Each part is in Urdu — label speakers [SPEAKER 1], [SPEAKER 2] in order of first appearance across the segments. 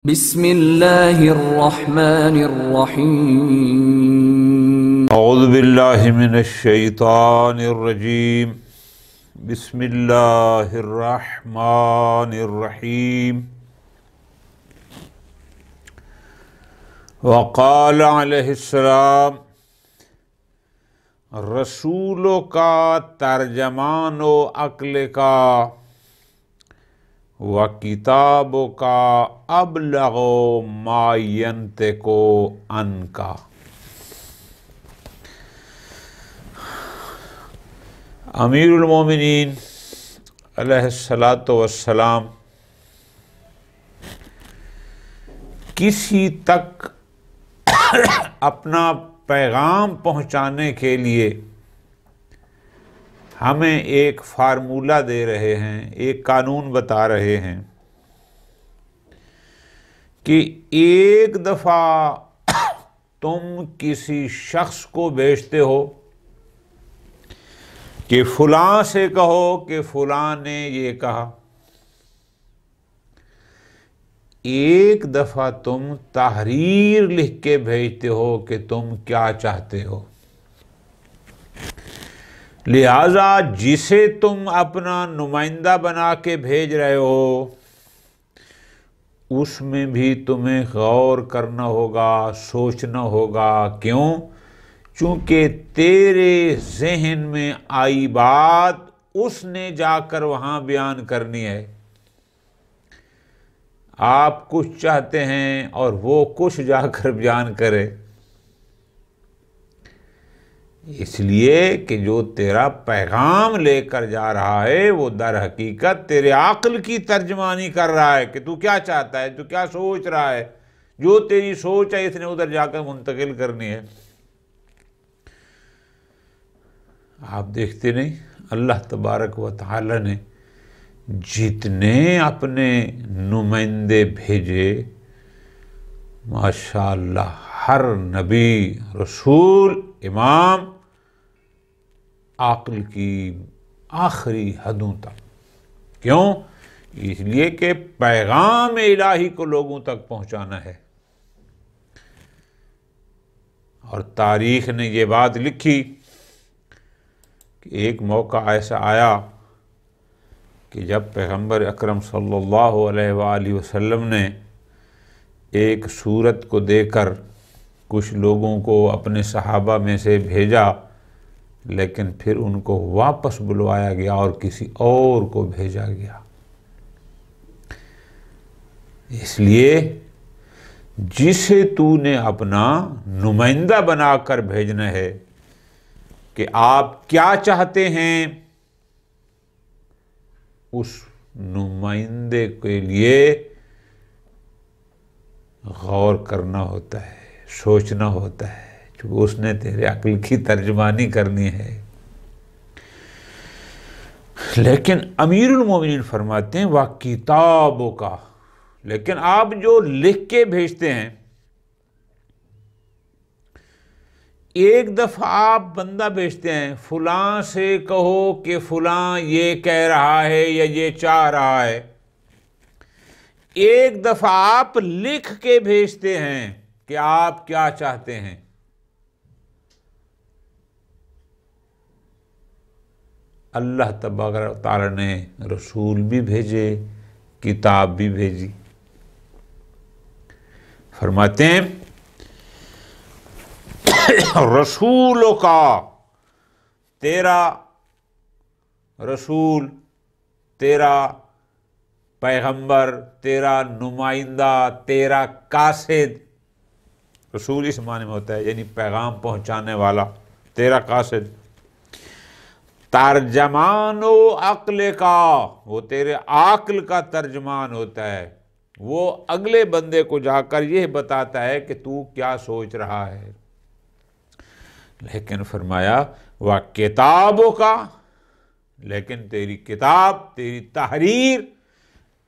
[SPEAKER 1] بسم اللہ الرحمن الرحیم
[SPEAKER 2] اعوذ باللہ من الشیطان الرجیم بسم اللہ الرحمن الرحیم وقال علیہ السلام رسولوں کا ترجمان و عقل کا و کتابوں کا ابلغ ما ینطق عن کا۔ امیر المومنین علیہ الصلاۃ والسلام کسی تک اپنا پیغام پہنچانے کے لیے ہمیں ایک فارمولہ دے رہے ہیں، ایک قانون بتا رہے ہیں کہ ایک دفعہ تم کسی شخص کو بھیجتے ہو کہ فلاں سے کہو کہ فلاں نے یہ کہا، ایک دفعہ تم تحریر لکھ کے بھیجتے ہو کہ تم کیا چاہتے ہو، لہذا جسے تم اپنا نمائندہ بنا کے بھیج رہے ہو اس میں بھی تمہیں غور کرنا ہوگا، سوچنا ہوگا۔ کیوں؟ چونکہ تیرے ذہن میں آئی بات اس نے جا کر وہاں بیان کرنی ہے۔ آپ کچھ چاہتے ہیں اور وہ کچھ جا کر بیان کرے، اس لیے کہ جو تیرا پیغام لے کر جا رہا ہے وہ در حقیقت تیرے عقل کی ترجمانی کر رہا ہے کہ تو کیا چاہتا ہے، تو کیا سوچ رہا ہے، جو تیری سوچ ہے اس نے ادھر جا کر منتقل کرنی ہے۔ آپ دیکھتے نہیں اللہ تبارک و تعالی نے جتنے اپنے نمائندے بھیجے، ماشاءاللہ ہر نبی، رسول، امام عقل کی آخری حدوں تک۔ کیوں؟ اس لیے کہ پیغام الہی کو لوگوں تک پہنچانا ہے۔ اور تاریخ نے یہ بات لکھی کہ ایک موقع ایسا آیا کہ جب پیغمبر اکرم صلی اللہ علیہ وآلہ وسلم نے ایک صورت کو دے کر کچھ لوگوں کو اپنے صحابہ میں سے بھیجا، لیکن پھر ان کو واپس بلوایا گیا اور کسی اور کو بھیجا گیا۔ اس لیے جسے تو نے اپنا نمائندہ بنا کر بھیجنا ہے کہ آپ کیا چاہتے ہیں، اس نمائندے کے لیے غور کرنا ہوتا ہے، سوچنا ہوتا ہے، کیونکہ اس نے تیرے عقل کی ترجمانی کرنی ہے۔ لیکن امیر المومنین فرماتے ہیں وہ کتابوں کا، لیکن آپ جو لکھ کے بھیجتے ہیں، ایک دفعہ آپ بندہ بھیجتے ہیں فلاں سے کہو کہ فلاں یہ کہہ رہا ہے یا یہ چاہ رہا ہے، ایک دفعہ آپ لکھ کے بھیجتے ہیں کہ آپ کیا چاہتے ہیں۔ اللہ تبارک و تعالی نے رسول بھی بھیجے، کتاب بھی بھیجی۔ فرماتے ہیں رسولوں کا، تیرا رسول، تیرا پیغمبر، تیرا نمائندہ، تیرا قاصد، رسول اس معنی میں ہوتا ہے یعنی پیغام پہنچانے والا، تیرا قاصد، ترجمان و عقل کا، وہ تیرے عقل کا ترجمان ہوتا ہے، وہ اگلے بندے کو جا کر یہ بتاتا ہے کہ تو کیا سوچ رہا ہے۔ لیکن فرمایا وہ کتابوں کا، لیکن تیری کتاب، تیری تحریر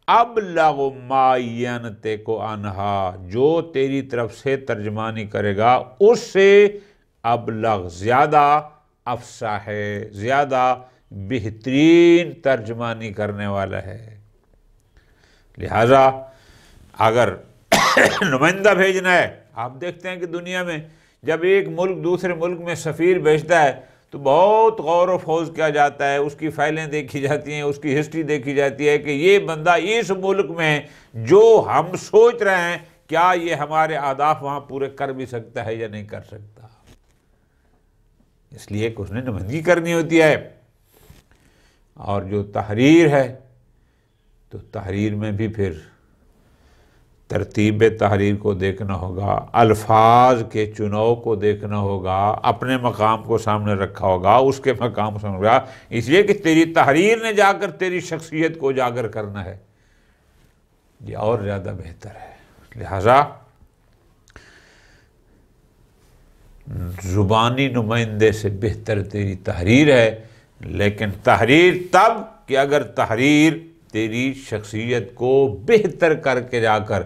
[SPEAKER 2] ابلغ ما ینطق عنہا، جو تیری طرف سے ترجمانی کرے گا اس سے ابلغ، زیادہ افصاح ہے، زیادہ بہترین ترجمانی کرنے والا ہے۔ لہذا اگر نمائندہ بھیجنا ہے۔ آپ دیکھتے ہیں کہ دنیا میں جب ایک ملک دوسرے ملک میں سفیر بھیجتا ہے تو بہت غور و خوض کیا جاتا ہے، اس کی فائلیں دیکھی جاتی ہیں، اس کی ہسٹری دیکھی جاتی ہے کہ یہ بندہ اس ملک میں جو ہم سوچ رہے ہیں کیا یہ ہمارے اہداف وہاں پورے کر بھی سکتا ہے یا نہیں کر سکتا، اس لیے کہ اس نے نمائندگی کرنی ہوتی ہے۔ اور جو تحریر ہے تو تحریر میں بھی پھر ترتیب تحریر کو دیکھنا ہوگا، الفاظ کے چناؤ کو دیکھنا ہوگا، اپنے مقام کو سامنے رکھا ہوگا، اس کے مقام کو سامنے رکھا، اس لیے کہ تیری تحریر نے جا کر تیری شخصیت کو اجاگر کرنا ہے، یہ اور زیادہ بہتر ہے۔ لہذا زبانی نمائندے سے بہتر تیری تحریر ہے، لیکن تحریر تب کہ اگر تحریر تیری شخصیت کو بہتر کر کے جا کر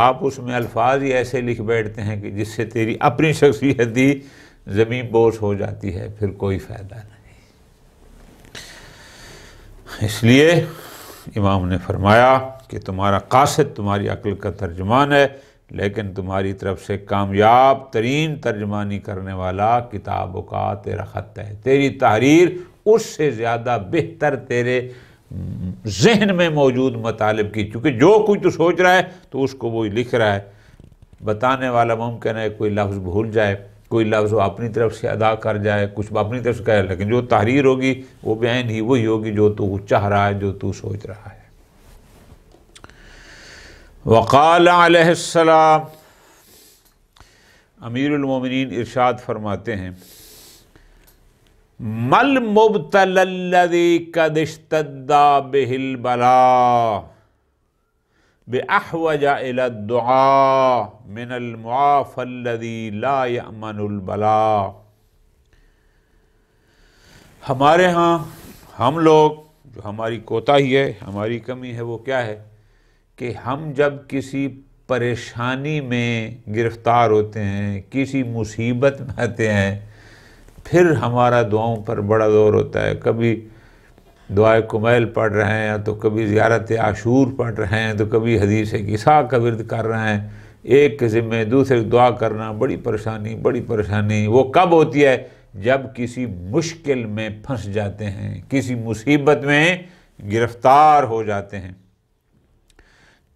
[SPEAKER 2] آپ اس میں الفاظ ہی ایسے لکھ بیٹھتے ہیں کہ جس سے تیری اپنی شخصیت ہی زمین بوس ہو جاتی ہے، پھر کوئی فائدہ نہیں۔ اس لیے امام نے فرمایا کہ تمہارا قاصد تمہاری عقل کا ترجمان ہے، لیکن تمہاری طرف سے کامیاب ترین ترجمانی کرنے والا کتابوں کا تیرا خط ہے، تیری تحریر اس سے زیادہ بہتر تیرے ذہن میں موجود مطالب کی، چونکہ جو کچھ تو سوچ رہا ہے تو اس کو وہی لکھ رہا ہے۔ بتانے والا ممکن ہے کوئی لفظ بھول جائے، کوئی لفظ وہ اپنی طرف سے ادا کر جائے، کچھ اپنی طرف سے کہے، لیکن جو تحریر ہوگی وہ بعین ہی وہی ہوگی جو تو چاہ رہا ہے، جو تو سوچ رہا ہے۔ وقال علیہ السلام، امیر المومنین ارشاد فرماتے ہیں، مل مبتلی الذی قد اشتد بہ البلاء باحوج الی الدعاء من المعافی الذی لا یأمن البلاء۔ ہمارے ہاں ہم لوگ جو ہماری کوتاہی ہے، ہماری کمی ہے، وہ کیا ہے کہ ہم جب کسی پریشانی میں گرفتار ہوتے ہیں، کسی مصیبت میں آتے ہیں، پھر ہمارا دعاؤں پر بڑا زور ہوتا ہے، کبھی دعائے کمیل پڑھ رہے ہیں تو کبھی زیارت عاشور پڑھ رہے ہیں تو کبھی حدیث کسا کا ورد کر رہے ہیں، ایک کے ذمہ دوسرے دعا کرنا، بڑی پریشانی۔ وہ کب ہوتی ہے؟ جب کسی مشکل میں پھنس جاتے ہیں، کسی مصیبت میں گرفتار ہو جاتے ہیں۔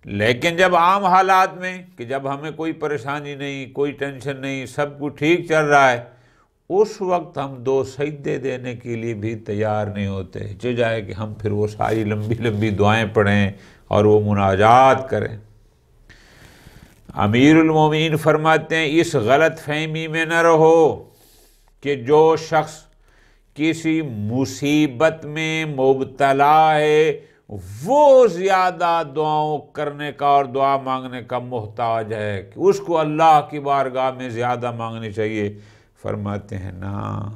[SPEAKER 2] لیکن جب عام حالات میں کہ جب ہمیں کوئی پریشانی نہیں، کوئی ٹینشن نہیں، سب کچھ ٹھیک چل رہا ہے، اس وقت ہم 2 سجدے دینے کے لیے بھی تیار نہیں ہوتے، جو جائے کہ ہم پھر وہ ساری لمبی دعائیں پڑھیں اور وہ مناجات کریں۔ امیر المومنین فرماتے ہیں اس غلط فہمی میں نہ رہو کہ جو شخص کسی مصیبت میں مبتلا ہے وہ زیادہ دعاؤں کرنے کا اور دعا مانگنے کا محتاج ہے، کہ اس کو اللہ کی بارگاہ میں زیادہ مانگنی چاہیے۔ فرماتے ہیں نا،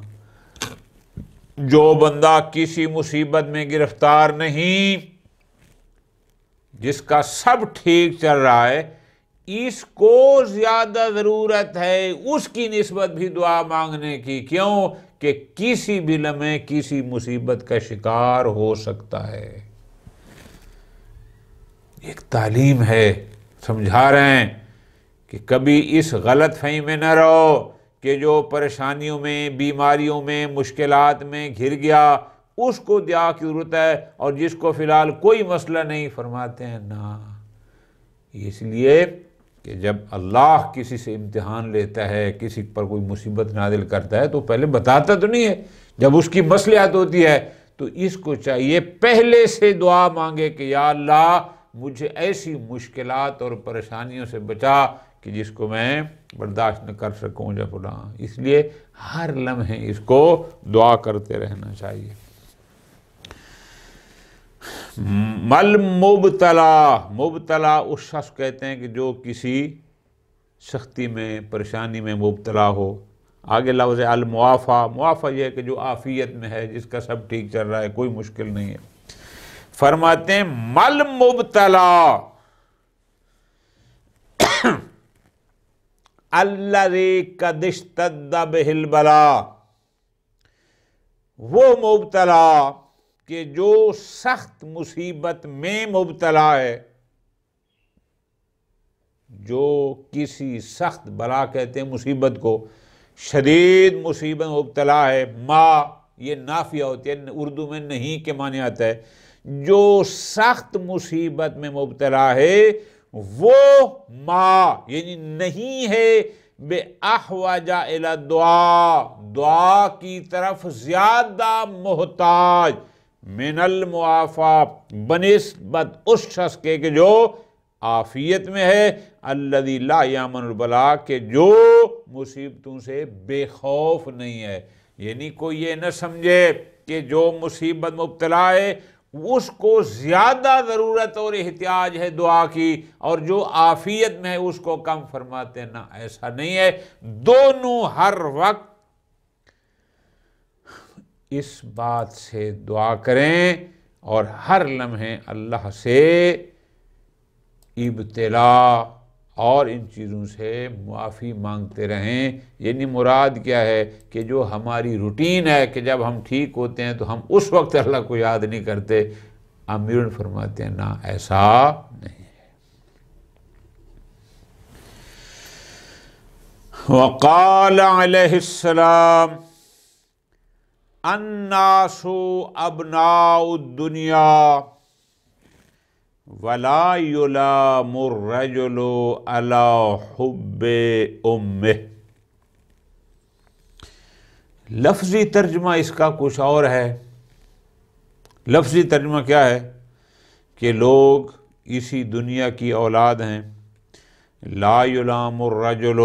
[SPEAKER 2] جو بندہ کسی مصیبت میں گرفتار نہیں، جس کا سب ٹھیک چل رہا ہے، اس کو زیادہ ضرورت ہے اس کی نسبت بھی دعا مانگنے کی۔ کیوں؟ کہ کسی بھی لمحے کسی مصیبت کا شکار ہو سکتا ہے۔ ایک تعلیم ہے، سمجھا رہے ہیں کہ کبھی اس غلط فہمی میں نہ رہو کہ جو پریشانیوں میں، بیماریوں میں، مشکلات میں گھر گیا اس کو دعا کی ضرورت ہے، اور جس کو فی الحال کوئی مسئلہ نہیں، فرماتے ہیں نا، اس لیے کہ جب اللہ کسی سے امتحان لیتا ہے، کسی پر کوئی مصیبت نازل کرتا ہے تو پہلے بتاتا تو نہیں ہے، جب اس کی مصلحت ہوتی ہے تو اس کو چاہیے پہلے سے دعا مانگے کہ یا اللہ مجھے ایسی مشکلات اور پریشانیوں سے بچا کہ جس کو میں برداشت نہ کر سکوں یا فلاں۔ اس لیے ہر لمحے اس کو دعا کرتے رہنا چاہیے۔ مل مبتلا اس شخص کہتے ہیں کہ جو کسی سختی میں، پریشانی میں مبتلا ہو۔ آگے لفظ المعافی یہ ہے کہ جو عافیت میں ہے، جس کا سب ٹھیک چل رہا ہے، کوئی مشکل نہیں ہے۔ فرماتے ہیں مل مبتلا الذی قد اشتد بہ البلاء، وہ مبتلا کہ جو سخت مصیبت میں مبتلا ہے، جو کسی سخت بلا کہتے ہیں مصیبت کو، شدید مصیبت مبتلا ہے، ما یہ نافیہ ہوتی ہے، اردو میں نہیں کے معنی آتا ہے، جو سخت مصیبت میں مبتلا ہے وہ ما یعنی نہیں ہے بے احوج الی الدعاء، دعا کی طرف زیادہ محتاج، من المعافی بنسبت اس شخص کے کہ جو عافیت میں ہے، الذی لا یامن البلا کہ جو مصیبتوں سے بے خوف نہیں ہے۔ یعنی کوئی یہ نہ سمجھے کہ جو مصیبت مبتلا ہے اس کو زیادہ ضرورت اور احتیاج ہے دعا کی، اور جو عافیت میں ہے اس کو کم فرماتے ہیں، نہ ایسا نہیں ہے، دونوں ہر وقت اس بات سے دعا کریں اور ہر لمحے اللہ سے ابتلا اور ان چیزوں سے معافی مانگتے رہیں۔ یعنی مراد کیا ہے کہ جو ہماری روٹین ہے کہ جب ہم ٹھیک ہوتے ہیں تو ہم اس وقت اللہ کو یاد نہیں کرتے، امیر فرماتے ہیں نہ ایسا نہیں ہے۔ وقال علیہ السلام الناس ابناء الدنیا ولا یلام الرجل علی حب امہ۔ لفظی ترجمہ اس کا کچھ اور ہے۔ لفظی ترجمہ کیا ہے کہ لوگ اسی دنیا کی اولاد ہیں، لا یلام الرجل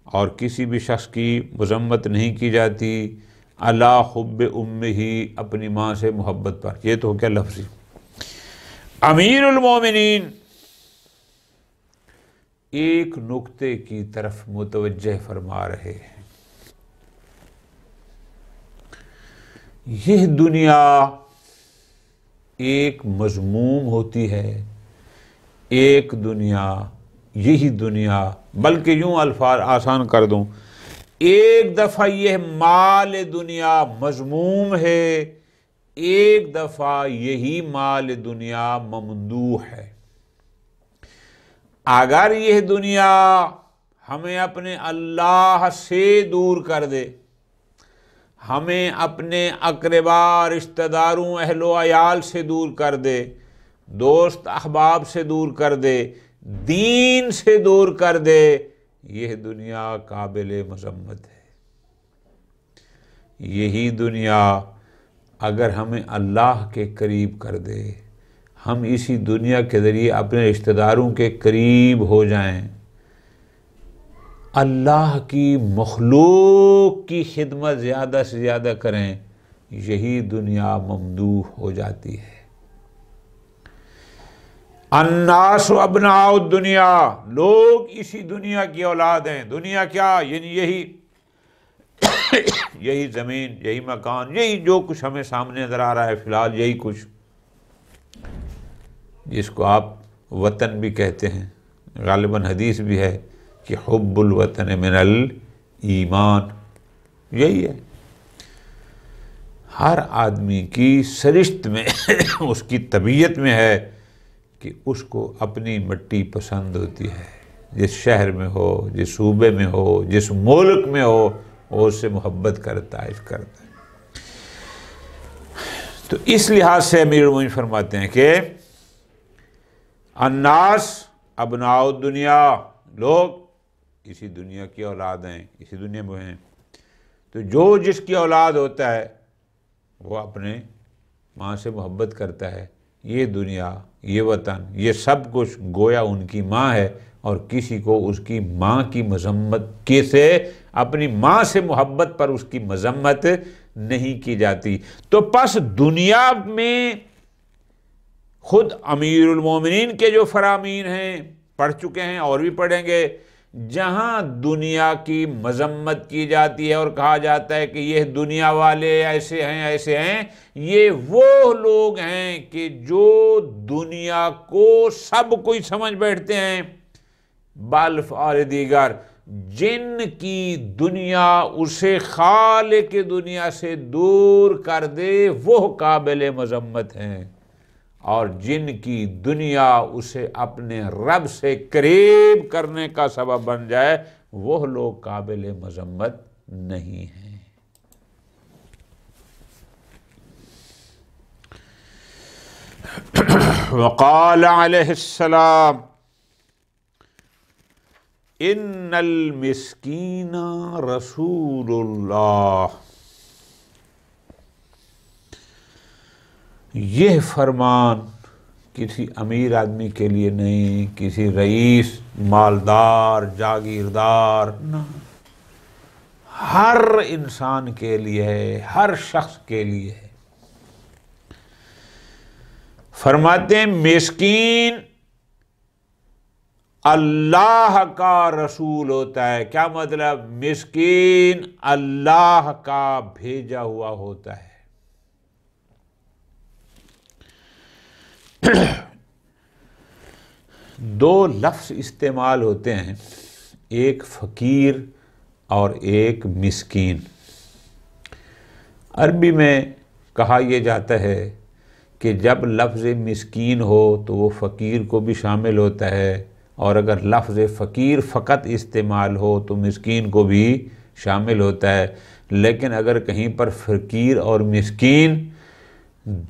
[SPEAKER 2] اور کسی بھی شخص کی مذمت نہیں کی جاتی، علی حب امہ اپنی ماں سے محبت پر۔ یہ تو کیا لفظی۔ امیر المومنین ایک نقطے کی طرف متوجہ فرما رہے ہیں، یہ دنیا ایک مذموم ہوتی ہے، ایک دنیا، یہی دنیا، بلکہ یوں الفاظ آسان کر دوں، ایک دفعہ یہ مال دنیا مذموم ہے، ایک دفعہ یہی مال دنیا ممدوح ہے۔ اگر یہ دنیا ہمیں اپنے اللہ سے دور کر دے، ہمیں اپنے اقربا رشتہ داروں اہل و عیال سے دور کر دے، دوست احباب سے دور کر دے، دین سے دور کر دے، یہ دنیا قابل مذمت ہے۔ یہی دنیا اگر ہمیں اللہ کے قریب کر دے، ہم اسی دنیا کے ذریعے اپنے رشتہ داروں کے قریب ہو جائیں، اللہ کی مخلوق کی خدمت زیادہ سے زیادہ کریں، یہی دنیا ممدوح ہو جاتی ہے۔ الناس ابناء الدنیا، لوگ اسی دنیا کی اولاد ہیں۔ دنیا کیا؟ یعنی یہی زمین، یہی مکان، یہی جو کچھ ہمیں سامنے نظر آ رہا ہے فی الحال، یہی کچھ جس کو آپ وطن بھی کہتے ہیں، غالباً حدیث بھی ہے کہ حب الوطن من الایمان، یہی ہے۔ ہر آدمی کی سرشت میں اس کی طبیعت میں ہے کہ اس کو اپنی مٹی پسند ہوتی ہے، جس شہر میں ہو، جس صوبے میں ہو، جس ملک میں ہو، وہ اس سے محبت کرتا ہے، کرتا ہے۔ تو اس لحاظ سے امیر المومنین فرماتے ہیں کہ الناس ابناء الدنیا، لوگ اسی دنیا کی اولاد ہیں، اسی دنیا میں ہیں۔ تو جو جس کی اولاد ہوتا ہے وہ اپنے ماں سے محبت کرتا ہے۔ یہ دنیا، یہ وطن، یہ سب کچھ گویا ان کی ماں ہے، اور کسی کو اس کی ماں کی مذمت کے سے، اپنی ماں سے محبت پر اس کی مذمت نہیں کی جاتی۔ تو پس دنیا میں خود امیر المومنین کے جو فرامین ہیں، پڑھ چکے ہیں اور بھی پڑھیں گے، جہاں دنیا کی مذمت کی جاتی ہے اور کہا جاتا ہے کہ یہ دنیا والے ایسے ہیں ایسے ہیں، یہ وہ لوگ ہیں کہ جو دنیا کو سب کوئی سمجھ بیٹھتے ہیں، بالفعل دیگر جن کی دنیا اسے خالق دنیا سے دور کر دے وہ قابل مذمت ہیں، اور جن کی دنیا اسے اپنے رب سے قریب کرنے کا سبب بن جائے وہ لوگ قابل مذمت نہیں ہیں۔ وقال علیہ السلام ان المسکین رسول اللہ، یہ فرمان کسی امیر آدمی کے لیے نہیں، کسی رئیس، مالدار، جاگیردار، نہ، ہر انسان کے لیے ہے، ہر شخص کے لیے ہے۔ فرماتے ہیں مسکین اللہ کا رسول ہوتا ہے۔ کیا مطلب؟ مسکین اللہ کا بھیجا ہوا ہوتا ہے۔ دو لفظ استعمال ہوتے ہیں، ایک فقیر اور ایک مسکین۔ عربی میں کہا یہ جاتا ہے کہ جب لفظ مسکین ہو تو وہ فقیر کو بھی شامل ہوتا ہے، اور اگر لفظ فقیر فقط استعمال ہو تو مسکین کو بھی شامل ہوتا ہے۔ لیکن اگر کہیں پر فقیر اور مسکین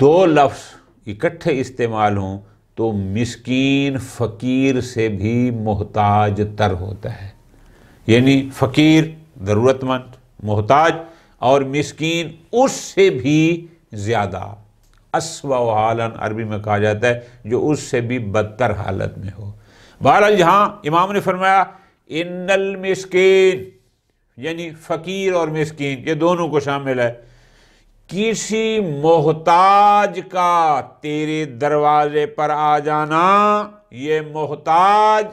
[SPEAKER 2] دو لفظ اکٹھے استعمال ہوں تو مسکین فقیر سے بھی محتاج تر ہوتا ہے، یعنی فقیر ضرورت مند، محتاج، اور مسکین اس سے بھی زیادہ، اسوأ حالاً عربی میں کہا جاتا ہے، جو اس سے بھی بدتر حالت میں ہو۔ بہرحال یہاں امام نے فرمایا ان المسکین، یعنی فقیر اور مسکین یہ دونوں کو شامل ہے۔ کسی محتاج کا تیرے دروازے پر آ جانا، یہ محتاج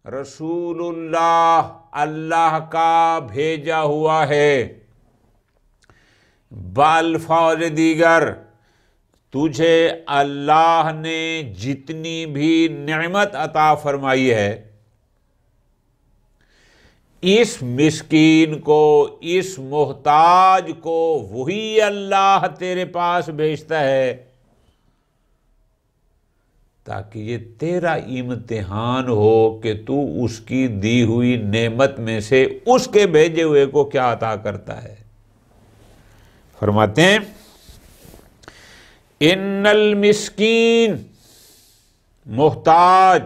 [SPEAKER 2] رسول اللہ، اللہ کا بھیجا ہوا ہے۔ بالفاظ دیگر تجھے اللہ نے جتنی بھی نعمت عطا فرمائی ہے، اس مسکین کو، اس محتاج کو وہی اللہ تیرے پاس بھیجتا ہے تاکہ یہ تیرا امتحان ہو کہ تو اس کی دی ہوئی نعمت میں سے اس کے بھیجے ہوئے کو کیا عطا کرتا ہے۔ فرماتے ہیں ان المسکین، محتاج،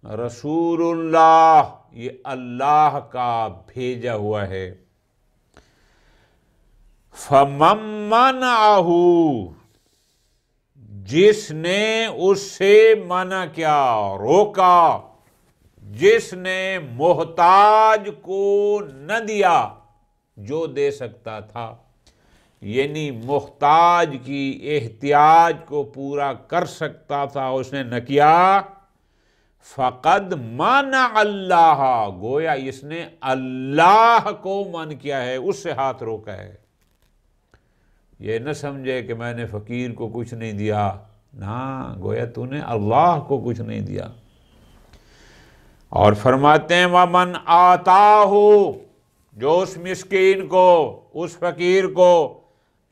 [SPEAKER 2] رسول اللہ، یہ اللہ کا بھیجا ہوا ہے۔ فَمَن مَّنَعَهُ، جس نے اس سے منع کیا، روکا، جس نے محتاج کو نہ دیا جو دے سکتا تھا، یعنی محتاج کی احتیاج کو پورا کر سکتا تھا، اس نے نہ کیا، فقد منع اللہ، گویا اس نے اللہ کو من کیا ہے، اس سے ہاتھ روکا ہے۔ یہ نہ سمجھے کہ میں نے فقیر کو کچھ نہیں دیا، نہ، گویا تو نے اللہ کو کچھ نہیں دیا۔ اور فرماتے ہیں وَمَنْ آتَاهُ، جو اس مسکین کو، اس فقیر کو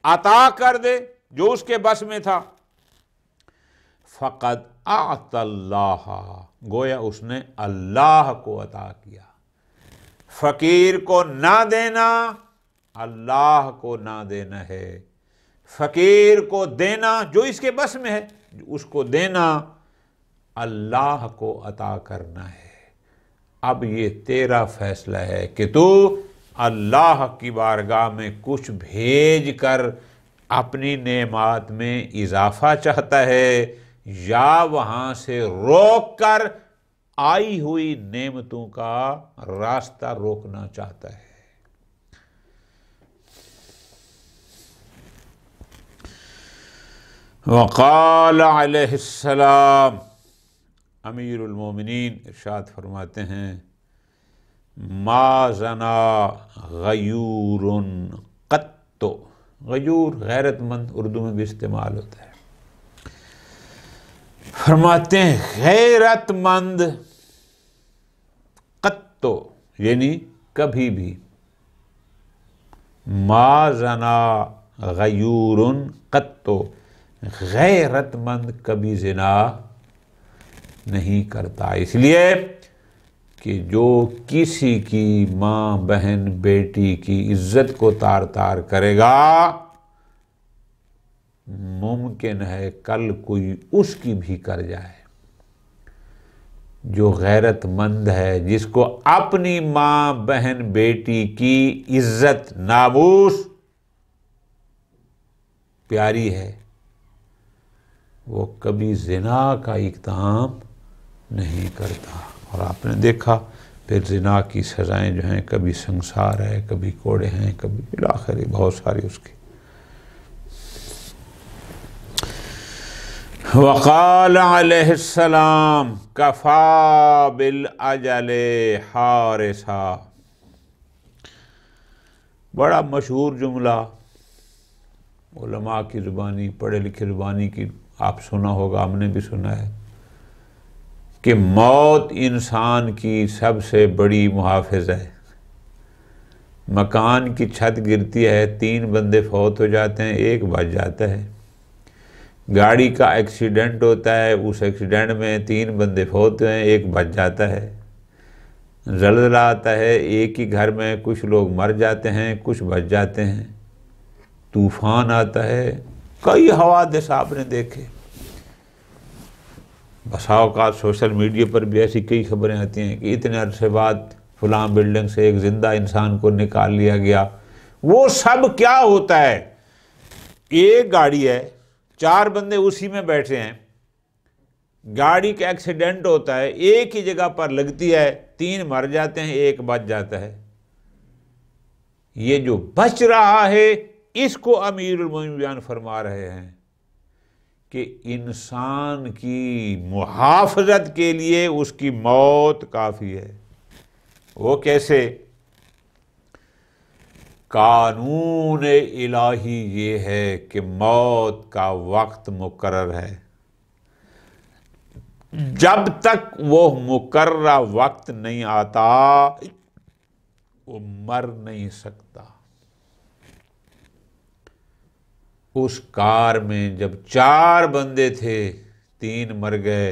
[SPEAKER 2] عطا کر دے جو اس کے بس میں تھا، فقد اعطى اللہ، گویا اس نے اللہ کو عطا کیا۔ فقیر کو نہ دینا اللہ کو نہ دینا ہے، فقیر کو دینا جو اس کے بس میں ہے، اس کو دینا اللہ کو عطا کرنا ہے۔ اب یہ تیرا فیصلہ ہے کہ تو اللہ کی بارگاہ میں کچھ بھیج کر اپنی نعمات میں اضافہ چاہتا ہے، یا وہاں سے روک کر آئی ہوئی نعمتوں کا راستہ روکنا چاہتا ہے۔ وقال علیہ السلام، امیر المومنین ارشاد فرماتے ہیں ما زنا غیور قط، غیور غیرت مند اردو میں بھی استعمال ہوتا ہے۔ فرماتے ہیں غیرت مند قط، یعنی کبھی بھی، ما زنا غیور قط، غیرت مند کبھی زنا نہیں کرتا، اس لیے کہ جو کسی کی ماں بہن بیٹی کی عزت کو تار تار کرے گا، ممکن ہے کل کوئی اس کی بھی کر جائے۔ جو غیرت مند ہے، جس کو اپنی ماں بہن بیٹی کی عزت ناموس پیاری ہے، وہ کبھی زنا کا اقدام نہیں کرتا۔ اور آپ نے دیکھا پھر زنا کی سزائیں جو ہیں، کبھی سنسار ہے، کبھی کوڑے ہیں، کبھی بالآخر بہت ساری اس کی۔ وقال علیہ السلام کفا بالاجل حارسا، بڑا مشہور جملہ علماء کی زبانی، پڑھے لکھے زبانی کی آپ سنا ہوگا، ہم نے بھی سنا ہے کہ موت انسان کی سب سے بڑی محافظ ہے۔ مکان کی چھت گرتی ہے، 3 بندے فوت ہو جاتے ہیں، 1 بچ جاتا ہے۔ گاڑی کا ایکسیڈنٹ ہوتا ہے، اس ایکسیڈنٹ میں 3 بندے فوت ہوئے ہیں، 1 بچ جاتا ہے۔ زلزلہ آتا ہے، ایک ہی گھر میں کچھ لوگ مر جاتے ہیں، کچھ بچ جاتے ہیں۔ طوفان آتا ہے، کئی حوادث آپ نے دیکھے۔ بسا اوقات سوشل میڈیا پر بھی ایسی کئی خبریں آتی ہیں کہ اتنے عرصے بعد فلاں بلڈنگ سے ایک زندہ انسان کو نکال لیا گیا۔ وہ سب کیا ہوتا ہے؟ ایک گاڑی ہے، 4 بندے اسی میں بیٹھے ہیں، گاڑی کا ایکسیڈنٹ ہوتا ہے، ایک ہی جگہ پر لگتی ہے، 3 مر جاتے ہیں، 1 بچ جاتا ہے۔ یہ جو بچ رہا ہے، اس کو امیر المومنین بیان فرما رہے ہیں کہ انسان کی محافظت کے لیے اس کی موت کافی ہے۔ وہ کیسے؟ قانون الہی یہ ہے کہ موت کا وقت مقرر ہے، جب تک وہ مقررہ وقت نہیں آتا وہ مر نہیں سکتا۔ اس کار میں جب 4 بندے تھے، 3 مر گئے،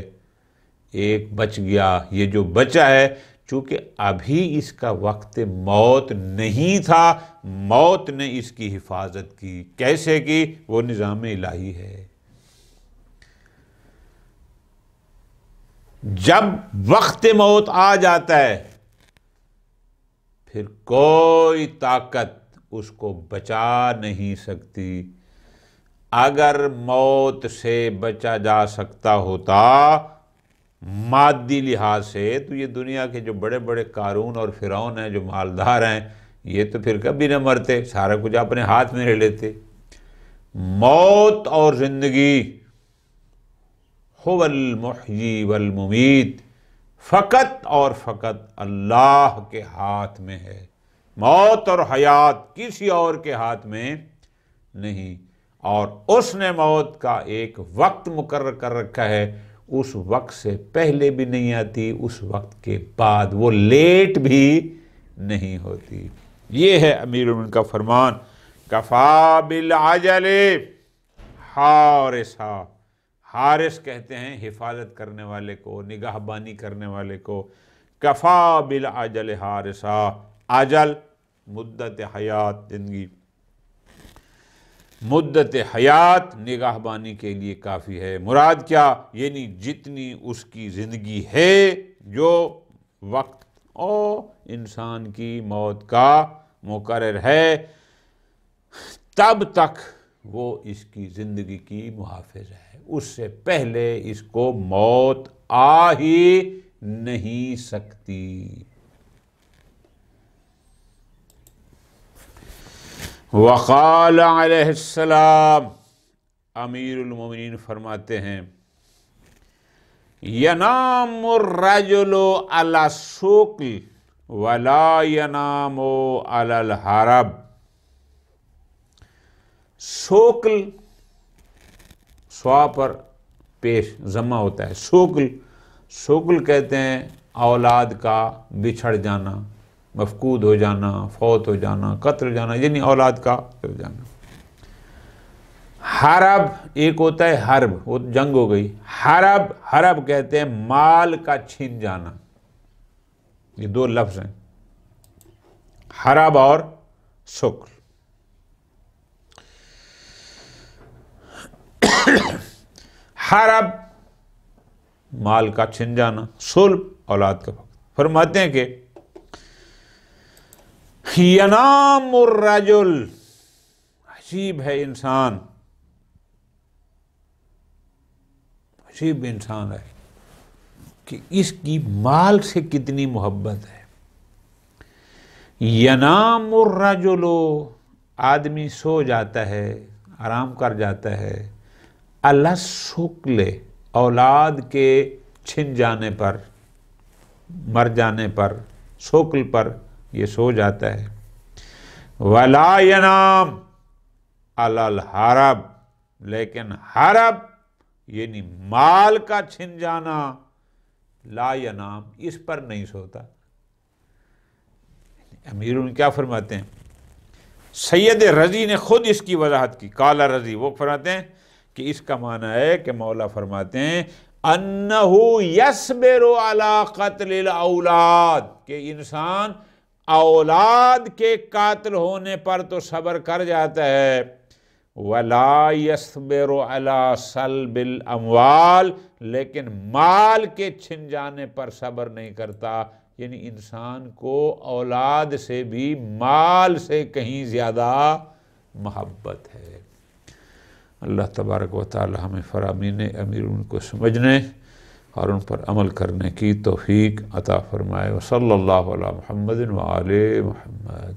[SPEAKER 2] 1 بچ گیا۔ یہ جو بچا ہے، چونکہ ابھی اس کا وقت موت نہیں تھا، موت نے اس کی حفاظت کی۔ کیسے کی؟ وہ نظام الہی ہے۔ جب وقت موت آ جاتا ہے، پھر کوئی طاقت اس کو بچا نہیں سکتی۔ اگر موت سے بچا جا سکتا ہوتا مادی لحاظ سے، تو یہ دنیا کے جو بڑے بڑے قارون اور فرعون ہیں، جو مالدار ہیں، یہ تو پھر کبھی نہ مرتے، سارا کچھ اپنے ہاتھ میں لے لیتے۔ موت اور زندگی هو المحیی والممیت فقط اور فقط اللہ کے ہاتھ میں ہے۔ موت اور حیات کسی اور کے ہاتھ میں نہیں، اور اس نے موت کا ایک وقت مقرر کر رکھا ہے۔ اس وقت سے پہلے بھی نہیں آتی، اس وقت کے بعد وہ لیٹ بھی نہیں ہوتی۔ یہ ہے امیر المومنین کا فرمان، کفا بالعجل حارسا۔ حارس کہتے ہیں حفاظت کرنے والے کو، نگاہ بانی کرنے والے کو۔ کفا بالعجل حارسا، اجل مدت حیات، زندگی، مدت حیات نگاہ بانی کے لیے کافی ہے۔ مراد کیا؟ یعنی جتنی اس کی زندگی ہے، جو وقت اور انسان کی موت کا مقرر ہے، تب تک وہ اس کی زندگی کی محافظ ہے۔ اس سے پہلے اس کو موت آ ہی نہیں سکتی۔ وقال علیہ السلام، امیر المومنین فرماتے ہیں، ینام الرجل علی السوقل ولا ینام علی الحرب۔ سوقل، سوا پر پیش ضمہ ہوتا ہے، سوقل، سوقل کہتے ہیں اولاد کا بچھڑ جانا، مفقود ہو جانا، فوت ہو جانا، قتل ہو جانا، یعنی اولاد کا قتل جانا۔ حرب ایک ہوتا ہے حرب، وہ جنگ ہو گئی، حرب کہتے ہیں مال کا چھن جانا، یہ دو لفظ ہیں، حرب اور سکل۔ حرب مال کا چھن جانا، صلب اولاد کا فقد۔ فرماتے ہیں کہ ینام الرجل، عجیب ہے انسان، عجیب انسان ہے کہ اس کی مال سے کتنی محبت ہے۔ ینام الرجل، آدمی سو جاتا ہے، آرام کر جاتا ہے، السکل، اولاد کے چھن جانے پر، مر جانے پر، سکل پر یہ سو جاتا ہے۔ ولا ینام علی الحرب، لیکن حرب یعنی مال کا چھن جانا، لا ینام، اس پر نہیں سوتا۔ امیر کیا فرماتے ہیں؟ سید رضی نے خود اس کی وضاحت کی، قال رضی، وہ فرماتے ہیں کہ اس کا معنی ہے کہ مولا فرماتے ہیں انہو یصبر علی قتل الاولاد، کہ انسان اولاد کے قاتل ہونے پر تو صبر کر جاتا ہے، ولا یصبر علی سلب الاموال، لیکن مال کے چھن جانے پر صبر نہیں کرتا۔ یعنی انسان کو اولاد سے بھی مال سے کہیں زیادہ محبت ہے۔ اللہ تبارک و تعالی ہمیں فرامین امیر ان کو سمجھنے اور ان پر عمل کرنے کی توفیق عطا فرمائے۔ وصلی اللہ علی محمد وآل محمد۔